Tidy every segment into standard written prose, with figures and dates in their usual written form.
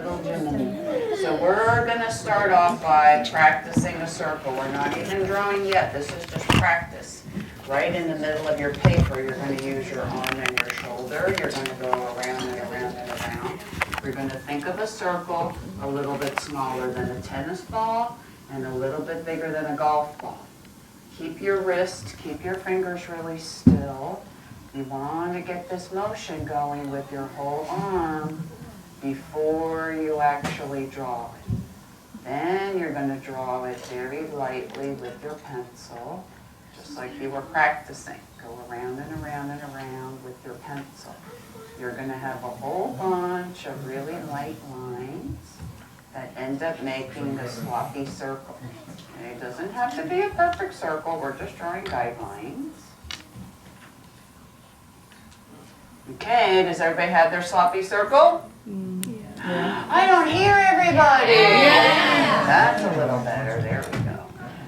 little Jiminy. So we're going to start off by practicing a circle. We're not even drawing yet. This is just practice. Right in the middle of your paper, you're going to use your arm and your shoulder. You're going to go around and around and around. You're going to think of a circle a little bit smaller than a tennis ball and a little bit bigger than a golf ball. Keep your wrist, keep your fingers really still. You want to get this motion going with your whole arm before you actually draw it. Then you're going to draw it very lightly with your pencil, just like you were practicing. Go around and around and around with your pencil. You're going to have a whole bunch of really light lines that end up making a sloppy circle. Okay, it doesn't have to be a perfect circle. We're just drawing guidelines. Okay, does everybody have their sloppy circle? Yeah. I don't hear everybody. Yeah. That's a little better. There we go.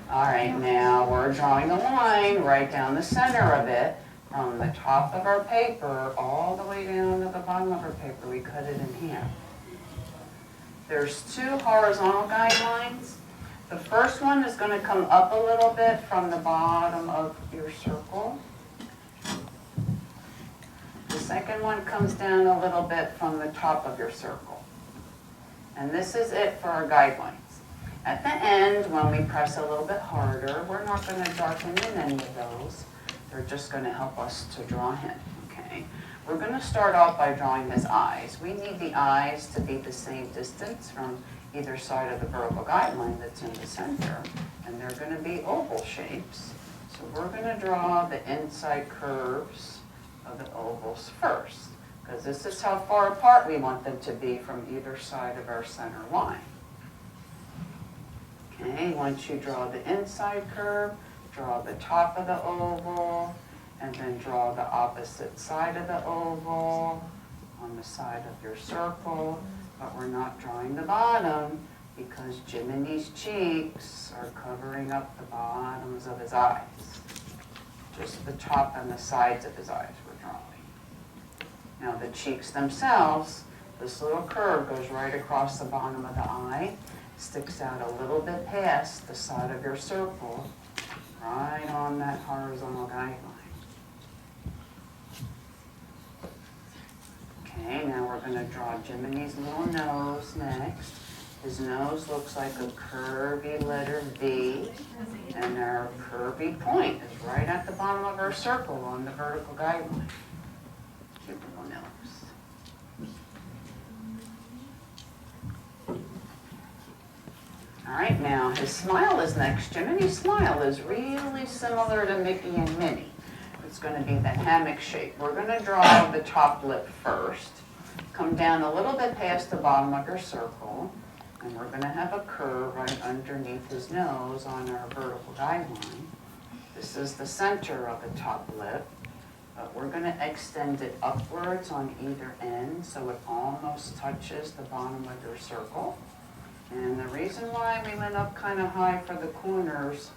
All right, now we're drawing a line right down the center of it from the top of our paper all the way down to the bottom of our paper. We cut it in half. There's two horizontal guidelines. The first one is going to come up a little bit from the bottom of your circle. The second one comes down a little bit from the top of your circle. And this is it for our guidelines. At the end, when we press a little bit harder, we're not going to darken in any of those. They're just going to help us to draw him, okay? We're going to start off by drawing his eyes. We need the eyes to be the same distance from either side of the vertical guideline that's in the center, and they're going to be oval shapes. So we're going to draw the inside curves of the ovals first, because this is how far apart we want them to be from either side of our center line. Okay, once you draw the inside curve, draw the top of the oval, and then draw the opposite side of the oval on the side of your circle, but we're not drawing the bottom because Jiminy's cheeks are covering up the bottoms of his eyes. Just the top and the sides of his eyes we're drawing. Now the cheeks themselves, this little curve goes right across the bottom of the eye, sticks out a little bit past the side of your circle, right on that horizontal guideline. Okay, now we're going to draw Jiminy's little nose next. His nose looks like a curvy letter V, and our curvy point is right at the bottom of our circle on the vertical guideline. Cute little nose. All right, now his smile is next. Jiminy's smile is really similar to Mickey and Minnie. It's going to be the hammock shape. We're going to draw the top lip first. Come down a little bit past the bottom of your circle, and we're going to have a curve right underneath his nose on our vertical guideline. This is the center of the top lip, but we're going to extend it upwards on either end so it almost touches the bottom of your circle. And the reason why we went up kind of high for the corners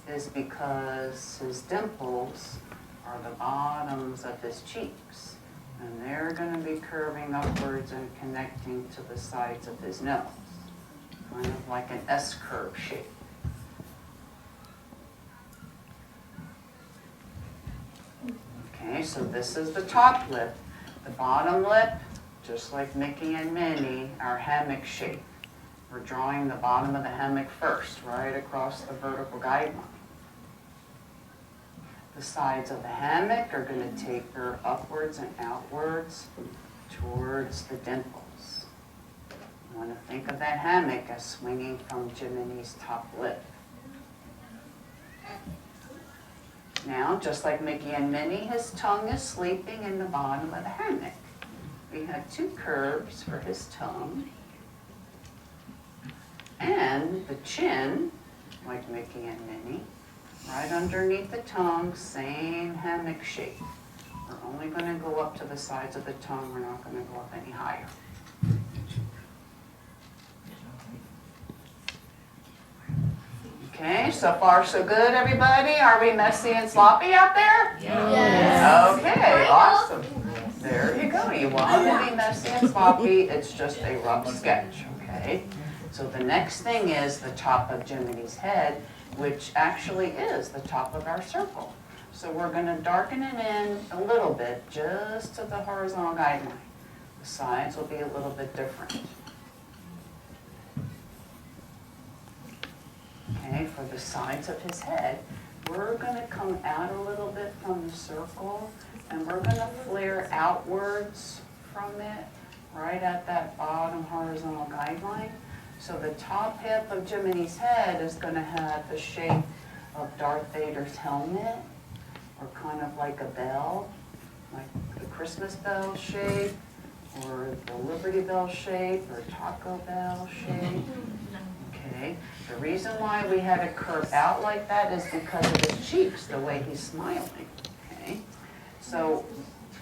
is because his dimples are the bottoms of his cheeks. And they're going to be curving upwards and connecting to the sides of his nose. Kind of like an S-curve shape. Okay, so this is the top lip. The bottom lip, just like Mickey and Minnie, our hammock shape. We're drawing the bottom of the hammock first, right across the vertical guideline. The sides of the hammock are going to taper upwards and outwards towards the dimples. You want to think of that hammock as swinging from Jiminy's top lip. Now, just like Mickey and Minnie, his tongue is sleeping in the bottom of the hammock. We have two curves for his tongue. And the chin, like Mickey and Minnie, right underneath the tongue, same hammock shape. We're only going to go up to the sides of the tongue. We're not going to go up any higher. Okay, so far so good, everybody? Are we messy and sloppy out there? Yes. Okay, awesome. Very There you go. You want it to be messy and sloppy. It's just a rough sketch, okay? So the next thing is the top of Jiminy's head, which actually is the top of our circle. So we're going to darken it in a little bit, just to the horizontal guideline. The sides will be a little bit different. Okay, for the sides of his head, we're going to come out a little bit from the circle, and we're going to flare outwards from it, right at that bottom horizontal guideline. So the top half of Jiminy's head is going to have the shape of Darth Vader's helmet, or kind of like a bell, like the Christmas bell shape, or the Liberty Bell shape, or Taco Bell shape. Okay. The reason why we had it curve out like that is because of his cheeks, the way he's smiling. Okay. So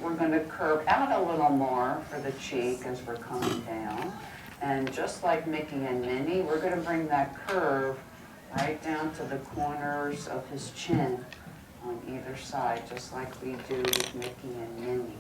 we're going to curve out a little more for the cheek as we're coming down. And just like Mickey and Minnie, we're going to bring that curve right down to the corners of his chin on either side, just like we do with Mickey and Minnie.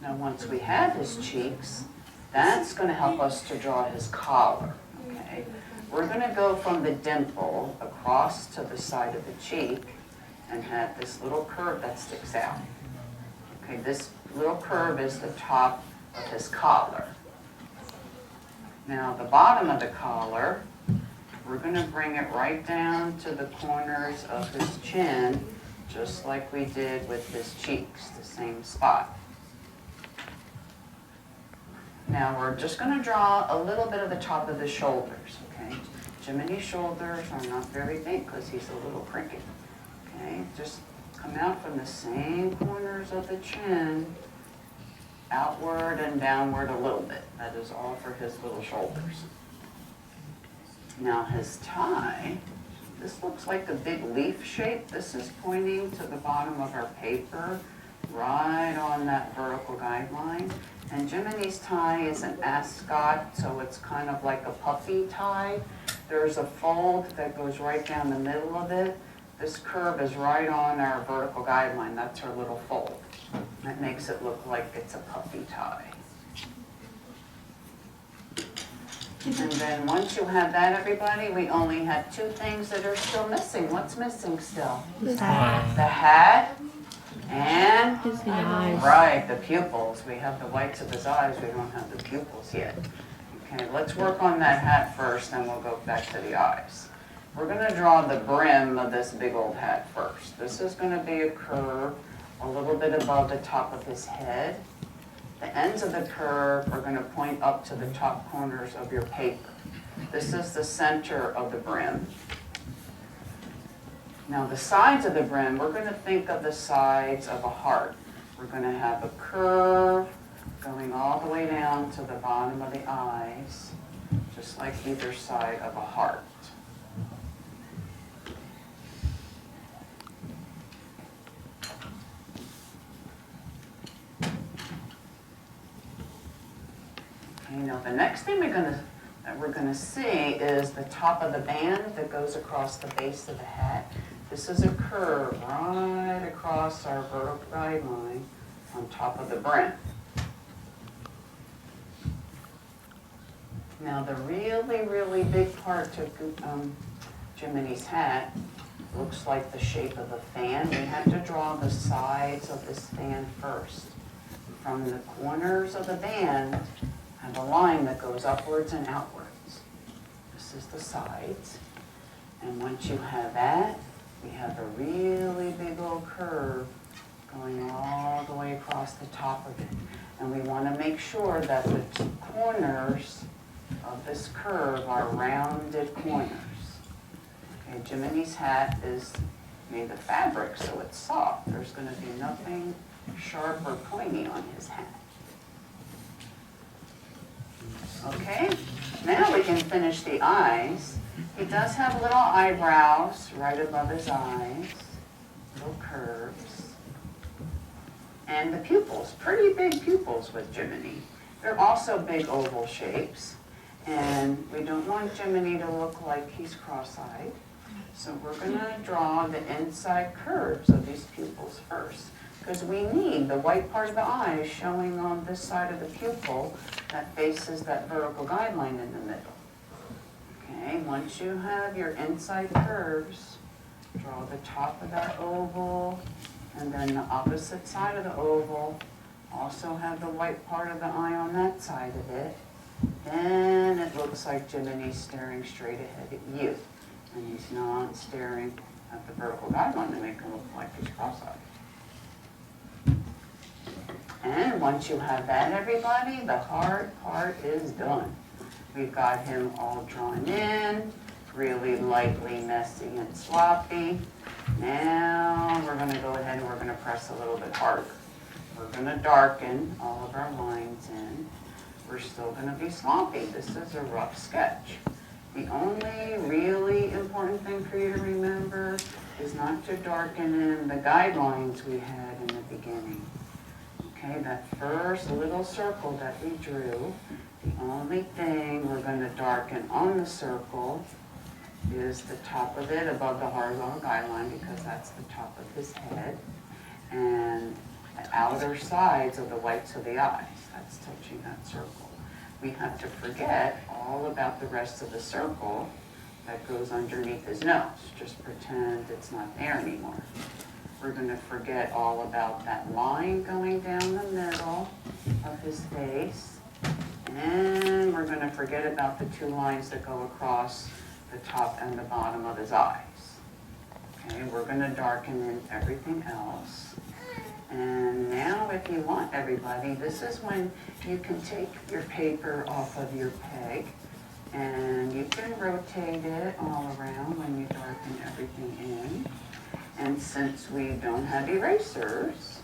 Now once we have his cheeks, that's going to help us to draw his collar. Okay? We're going to go from the dimple across to the side of the cheek and have this little curve that sticks out. Okay, this little curve is the top of his collar. Now the bottom of the collar, we're going to bring it right down to the corners of his chin, just like we did with his cheeks, the same spot. Now we're just going to draw a little bit of the top of the shoulders, okay? Jiminy's shoulders are not very big because he's a little cricket, okay? Just come out from the same corners of the chin, outward and downward a little bit. That is all for his little shoulders. Now his tie, this looks like a big leaf shape. This is pointing to the bottom of our paper, right on that vertical guideline. And Jiminy's tie is an ascot, so it's kind of like a puffy tie. There's a fold that goes right down the middle of it. This curve is right on our vertical guideline. That's her little fold. That makes it look like it's a puffy tie. And then once you have that, everybody, we only have two things that are still missing. What's missing still? The hat. The hat and, His eyes. right, the pupils. We have the whites of his eyes. We don't have the pupils yet. Okay, let's work on that hat first, then we'll go back to the eyes. We're going to draw the brim of this big old hat first. This is going to be a curve a little bit above the top of his head. The ends of the curve are going to point up to the top corners of your paper. This is the center of the brim. Now the sides of the brim, we're going to think of the sides of a heart. We're going to have a curve going all the way down to the bottom of the eyes, just like either side of a heart. Okay, now the next thing we're going to see is the top of the band that goes across the base of the hat. This is a curve right across our vertical guideline on top of the brim. Now the really, really big part to Jiminy's hat looks like the shape of a fan. We have to draw the sides of this fan first. From the corners of the band, have a line that goes upwards and outwards. This is the sides. And once you have that, we have a really big old curve going all the way across the top of it. And we want to make sure that the corners of this curve are rounded corners. Okay, Jiminy's hat is made of fabric, so it's soft. There's going to be nothing sharp or pointy on his hat. Okay, now we can finish the eyes. He does have little eyebrows right above his eyes, little curves. And the pupils, pretty big pupils with Jiminy. They're also big oval shapes. And we don't want Jiminy to look like he's cross-eyed. So we're gonna draw the inside curves of these pupils first, because we need the white part of the eye showing on this side of the pupil that faces that vertical guideline in the middle. Okay, once you have your inside curves, draw the top of that oval, and then the opposite side of the oval. Also have the white part of the eye on that side of it. Then it looks like Jiminy's staring straight ahead at you. And he's not staring at the vertical guideline to make him look like he's cross-eyed. And once you have that, everybody, the hard part is done. We've got him all drawn in, really lightly messy and sloppy. Now we're going to go ahead and we're going to press a little bit harder. We're going to darken all of our lines in. We're still going to be sloppy. This is a rough sketch. The only really important thing for you to remember is not to darken in the guidelines we had in the beginning. Okay, that first little circle that we drew, the only thing we're going to darken on the circle is the top of it above the horizontal guideline, because that's the top of his head, and the outer sides of the whites of the eyes. That's touching that circle. We have to forget all about the rest of the circle that goes underneath his nose. Just pretend it's not there anymore. We're going to forget all about that line going down the middle of his face. And we're going to forget about the two lines that go across the top and the bottom of his eyes. Okay, we're going to darken in everything else. And now if you want, everybody, this is when you can take your paper off of your peg and you can rotate it all around when you darken everything in. And since we don't have erasers,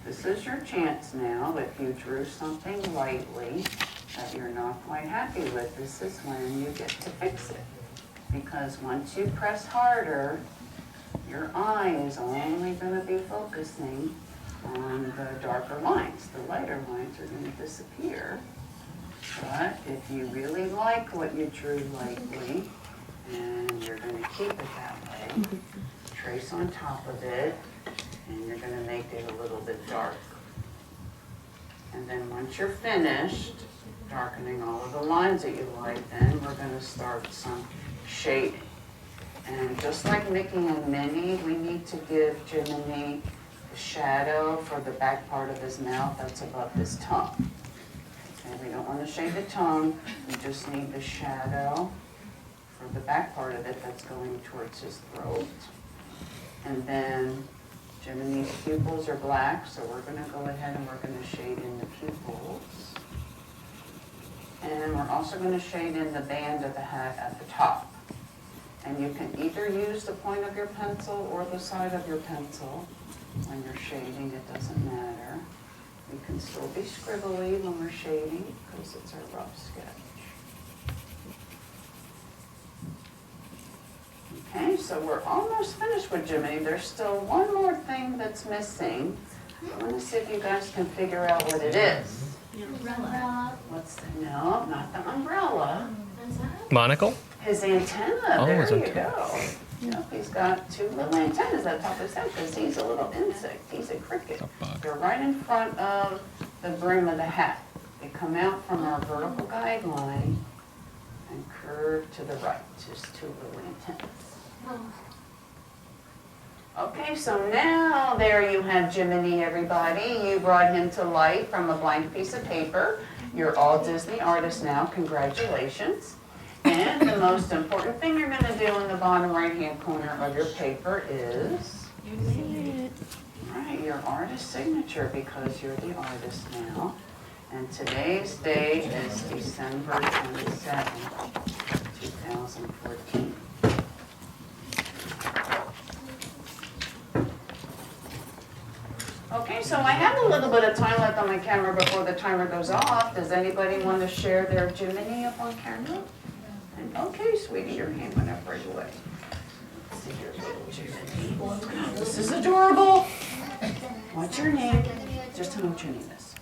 this is your chance now. If you drew something lightly that you're not quite happy with, this is when you get to fix it. Because once you press harder, your eye is only going to be focusing on the darker lines. The lighter lines are going to disappear. But if you really like what you drew lightly, and you're going to keep it that way, trace on top of it, and you're going to make it a little bit darker. And then once you're finished darkening all of the lines that you like, then we're going to start some shading. And just like Mickey and Minnie, we need to give Jiminy the shadow for the back part of his mouth that's above his tongue. Okay, we don't want to shade the tongue, we just need the shadow for the back part of it that's going towards his throat. And then Jiminy's pupils are black, so we're going to go ahead and we're going to shade in the pupils. And we're also going to shade in the band of the hat at the top. And you can either use the point of your pencil or the side of your pencil when you're shading, it doesn't matter. We can still be scribbly when we're shading because it's a rough sketch. Okay, so we're almost finished with Jiminy. There's still one more thing that's missing. I want to see if you guys can figure out what it is. Umbrella. What's the, no, not the umbrella. Monocle? His antenna, Oh, there his you antenna. go. Yep, he's got two little antennas at the top of his head because he's a little insect. He's a cricket. A bug. They're right in front of the brim of the hat. They come out from our vertical guideline and curve to the right, just two little antennas. Okay, so now there you have Jiminy, everybody. You brought him to life from a blank piece of paper. You're all Disney artists now. Congratulations. And the most important thing you're going to do in the bottom right-hand corner of your paper is your artist signature, because you're the artist now. And today's date is December 27th, 2014. Okay, so I have a little bit of time left on my camera before the timer goes off. Does anybody want to share their Jiminy up on camera? And, okay, sweetie, your hand went up right away. Let's see your little Jiminy. This is adorable. What's your name? Just tell me what your name is.